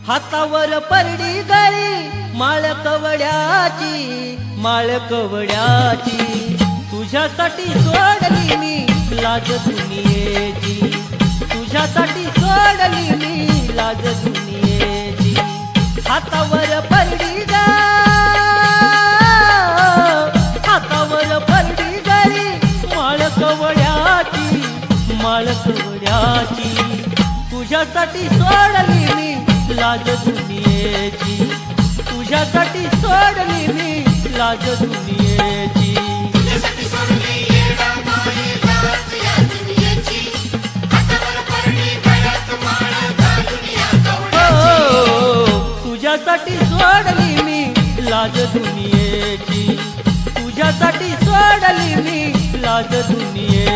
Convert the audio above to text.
हातावर परडी गळी माळ कवड्याची तुझ्यासाठी सोडली मी लाज दुनियेची तुझ्यासाठी सोडली मी लाज दुनियेची हातावर परडी ग हातावर परडी गळी माळ कवड्याची तुझ्यासाठी सोडली मी लाज दुनियेची तुझ्यासाठी सोडली मी लाज दुनियेची तुझ्यासाठी सोडली येडा माई लाज या दुनियेची हातावर परडी गळ्यात माळ घालून या कवड्याची तुझ्यासाठी सोडली मी लाज दुनियेची तुझ्यासाठी सोडली मी लाज दुनियेची